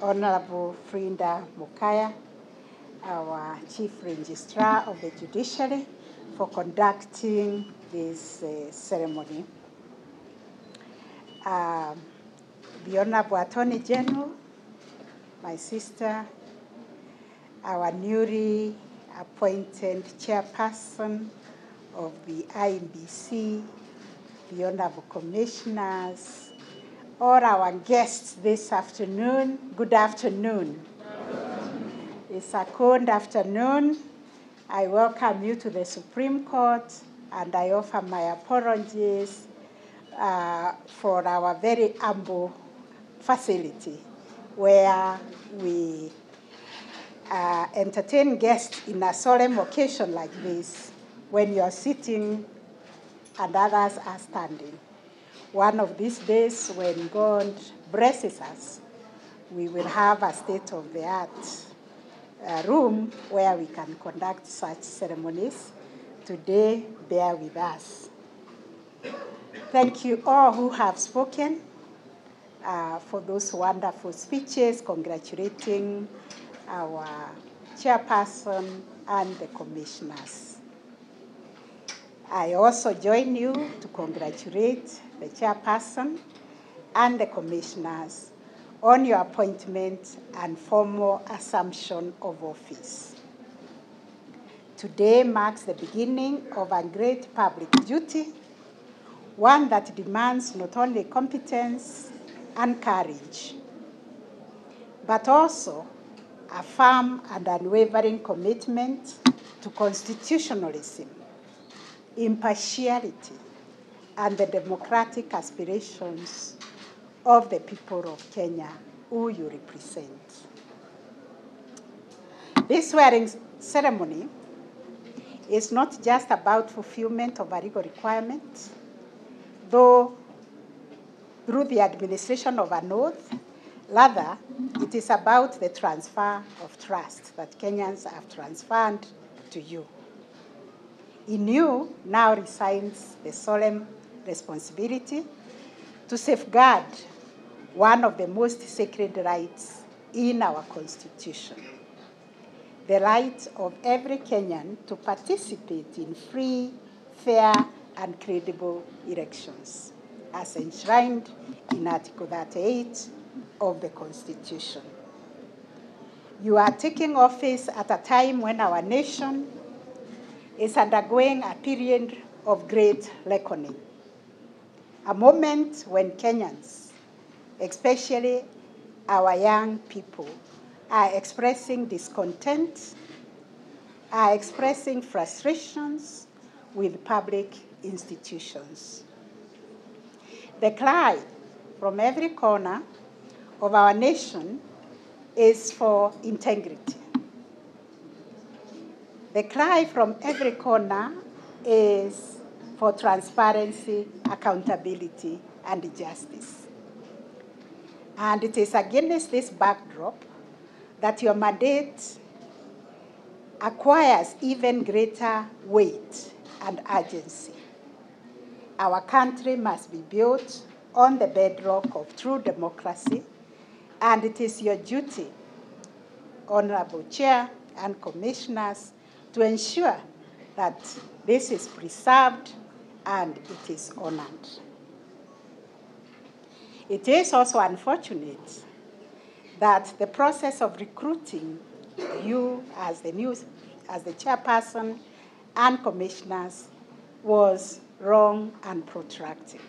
Honorable Frida Mukaya, our Chief Registrar of the Judiciary, for conducting this ceremony. The Honorable Attorney General, my sister, our newly appointed chairperson of the IEBC, the Honorable Commissioners, all our guests this afternoon, good afternoon. It's a cold afternoon. I welcome you to the Supreme Court, and I offer my apologies for our very humble facility where we entertain guests in a solemn occasion like this when you're sitting and others are standing. One of these days, when God blesses us, we will have a state-of-the-art room where we can conduct such ceremonies. Today, bear with us. Thank you all who have spoken for those wonderful speeches, congratulating our chairperson and the commissioners. I also join you to congratulate the chairperson and the commissioners on your appointment and formal assumption of office. Today marks the beginning of a great public duty, one that demands not only competence and courage, but also a firm and unwavering commitment to constitutionalism, impartiality, and the democratic aspirations of the people of Kenya who you represent. This swearing ceremony is not just about fulfillment of a legal requirement, though through the administration of an oath, rather, it is about the transfer of trust that Kenyans have transferred to you. In you now resides the solemn responsibility to safeguard one of the most sacred rights in our Constitution, the right of every Kenyan to participate in free, fair, and credible elections, as enshrined in Article 38 of the Constitution. You are taking office at a time when our nation is undergoing a period of great reckoning, a moment when Kenyans, especially our young people, are expressing discontent, are expressing frustrations with public institutions. The cry from every corner of our nation is for integrity. The cry from every corner is for transparency, accountability, and justice. And it is against this backdrop that your mandate acquires even greater weight and urgency. Our country must be built on the bedrock of true democracy, and it is your duty, Honorable Chair and Commissioners, to ensure that this is preserved and it is honored. It is also unfortunate that the process of recruiting you as the chairperson and commissioners was long and protracted.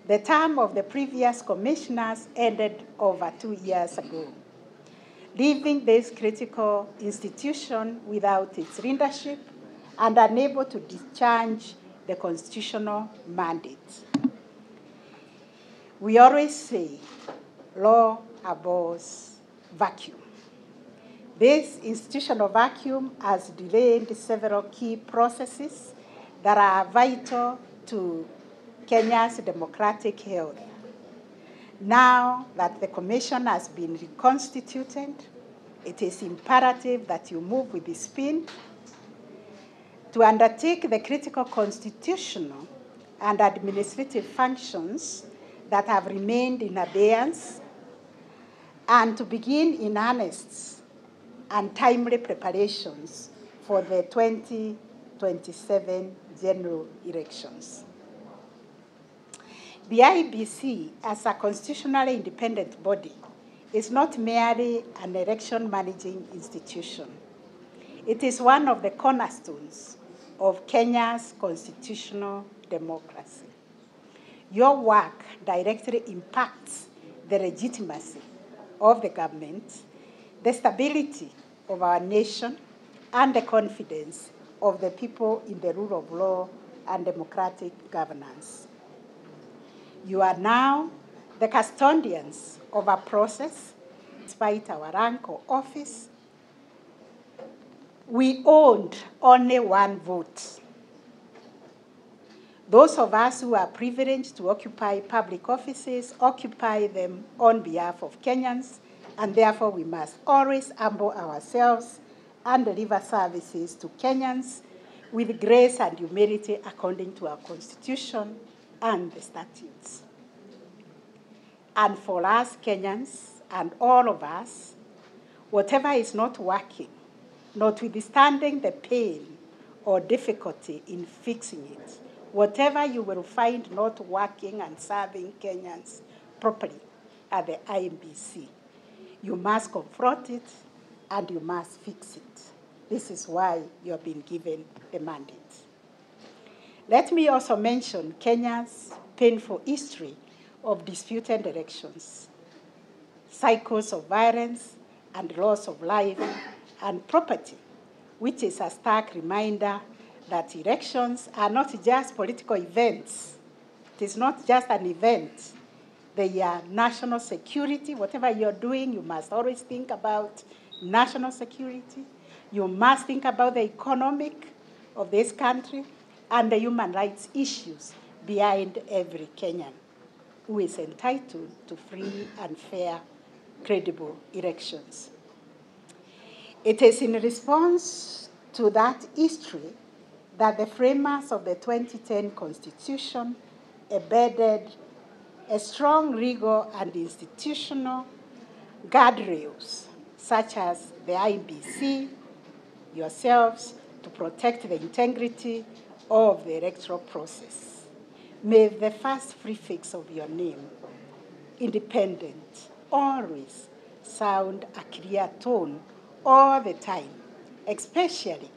The term of the previous commissioners ended over 2 years ago, leaving this critical institution without its leadership and unable to discharge the constitutional mandate. We always say, law abhors vacuum. This institutional vacuum has delayed several key processes that are vital to Kenya's democratic health. Now that the Commission has been reconstituted, it is imperative that you move with speed to undertake the critical constitutional and administrative functions that have remained in abeyance and to begin in earnest and timely preparations for the 2027 general elections. The IEBC, as a constitutionally independent body, is not merely an election managing institution. It is one of the cornerstones of Kenya's constitutional democracy. Your work directly impacts the legitimacy of the government, the stability of our nation, and the confidence of the people in the rule of law and democratic governance. You are now the custodians of a process. Despite our rank or office, we owned only one vote. Those of us who are privileged to occupy public offices occupy them on behalf of Kenyans, and therefore we must always humble ourselves and deliver services to Kenyans with grace and humility according to our Constitution and the statutes. And for us Kenyans and all of us, whatever is not working, notwithstanding the pain or difficulty in fixing it, whatever you will find not working and serving Kenyans properly at the IEBC, you must confront it and you must fix it. This is why you have been given the mandate. Let me also mention Kenya's painful history of disputed elections, cycles of violence and loss of life and property, which is a stark reminder that elections are not just political events. It is not just an event. They are national security. Whatever you're doing, you must always think about national security. You must think about the economic of this country and the human rights issues behind every Kenyan who is entitled to free and fair, credible elections. It is in response to that history that the framers of the 2010 Constitution embedded a strong legal and institutional guardrails, such as the IEBC, yourselves, to protect the integrity of the electoral process. May the first prefix of your name, independent, always sound a clear tone all the time, especially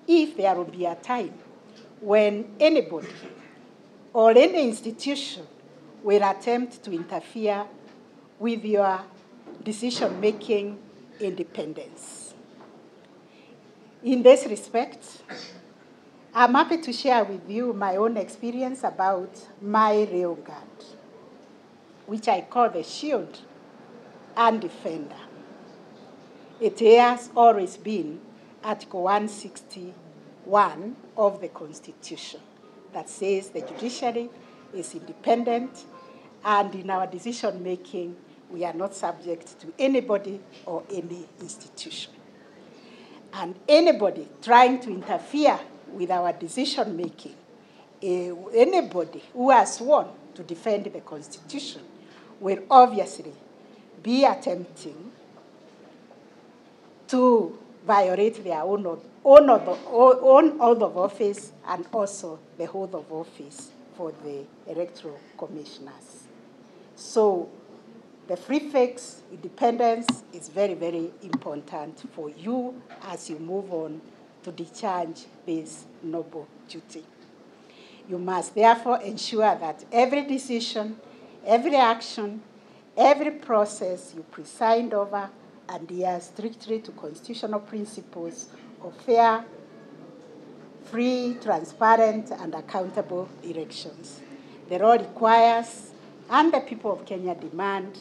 if there will be a time when anybody or any institution will attempt to interfere with your decision-making independence. In this respect, I'm happy to share with you my own experience about my railguard, which I call the shield and defender. It has always been Article 161 of the Constitution that says the judiciary is independent, and in our decision-making, we are not subject to anybody or any institution. And anybody trying to interfere with our decision-making, anybody who has sworn to defend the Constitution will obviously be attempting to violate their own oath of office and also the oath of office for the electoral commissioners. So the prefix independence is very, very important for you as you move on to discharge this noble duty. You must therefore ensure that every decision, every action, every process you preside over adhere strictly to constitutional principles of fair, free, transparent, and accountable elections. The law requires, and the people of Kenya demand,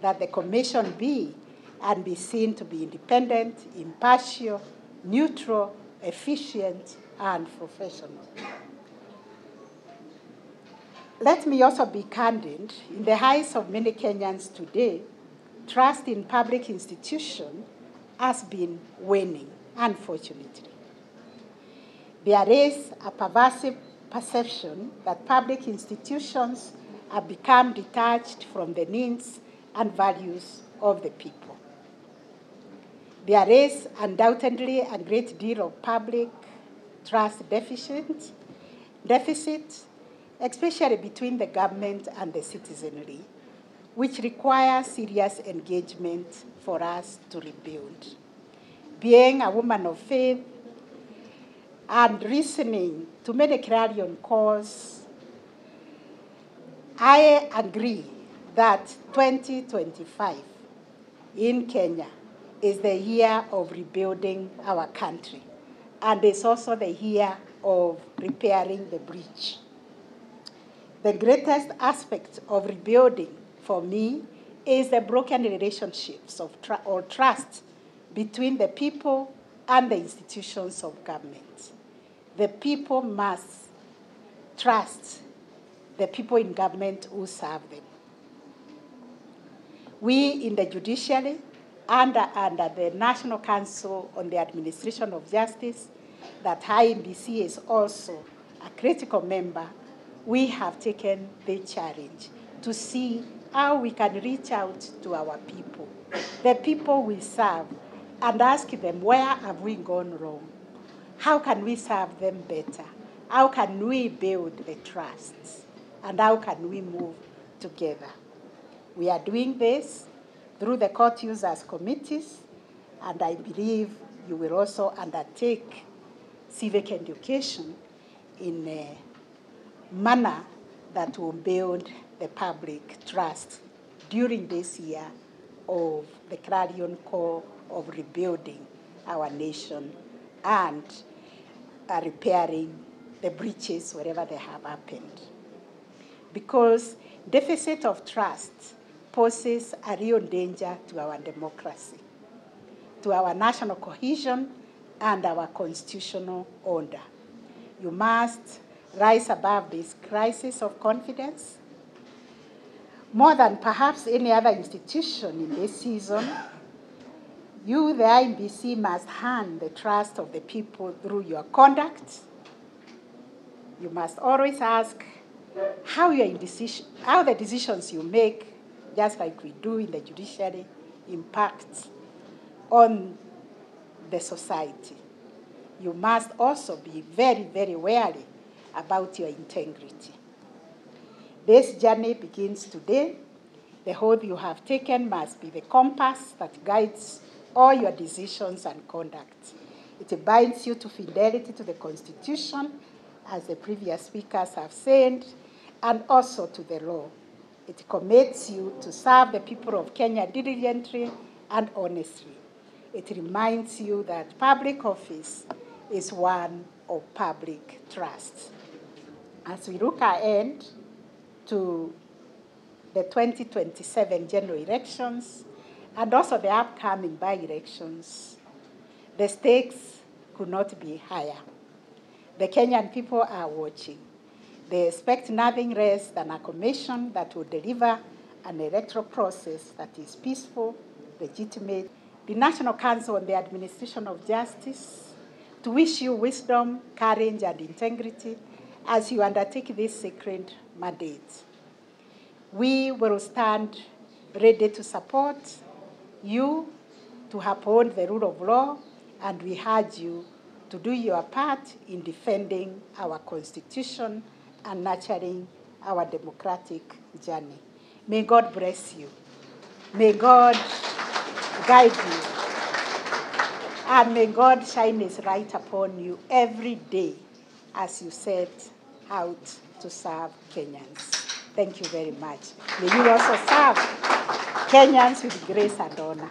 that the commission be and be seen to be independent, impartial, neutral, efficient, and professional. Let me also be candid. In the eyes of many Kenyans today, trust in public institutions has been waning, unfortunately. There is a pervasive perception that public institutions have become detached from the needs and values of the people. There is undoubtedly a great deal of public trust deficit, especially between the government and the citizenry, which requires serious engagement for us to rebuild. Being a woman of faith and listening to many clarion calls, I agree that 2025 in Kenya is the year of rebuilding our country, and it's also the year of repairing the breach. The greatest aspect of rebuilding for me is the broken relationships of trust between the people and the institutions of government. The people must trust the people in government who serve them. We in the judiciary under the National Council on the Administration of Justice, that IEBC is also a critical member, we have taken the challenge to see how we can reach out to our people, the people we serve, and ask them, where have we gone wrong? How can we serve them better? How can we build the trust? And how can we move together? We are doing this through the court users committees, and I believe you will also undertake civic education in a manner that will build the public trust during this year of the clarion call of rebuilding our nation and repairing the breaches wherever they have happened. Because deficit of trust poses a real danger to our democracy, to our national cohesion, and our constitutional order. You must rise above this crisis of confidence. More than perhaps any other institution in this season, you, the IEBC, must earn the trust of the people through your conduct. You must always ask how the decisions you make, just like we do in the judiciary, impact on the society. You must also be very, very wary about your integrity. This journey begins today. The oath you have taken must be the compass that guides all your decisions and conduct. It binds you to fidelity to the Constitution, as the previous speakers have said, and also to the law. It commits you to serve the people of Kenya diligently and honestly. It reminds you that public office is one of public trust. As we look ahead to the 2027 general elections and also the upcoming by-elections, the stakes could not be higher. The Kenyan people are watching. They expect nothing less than a commission that will deliver an electoral process that is peaceful, legitimate. The National Council on the Administration of Justice to wish you wisdom, courage, and integrity as you undertake this sacred mandate. We will stand ready to support you, to uphold the rule of law, and we urge you to do your part in defending our Constitution and nurturing our democratic journey. May God bless you. May God guide you. And may God shine his light upon you every day as you set out to serve Kenyans. Thank you very much. May you also serve Kenyans with grace and honor.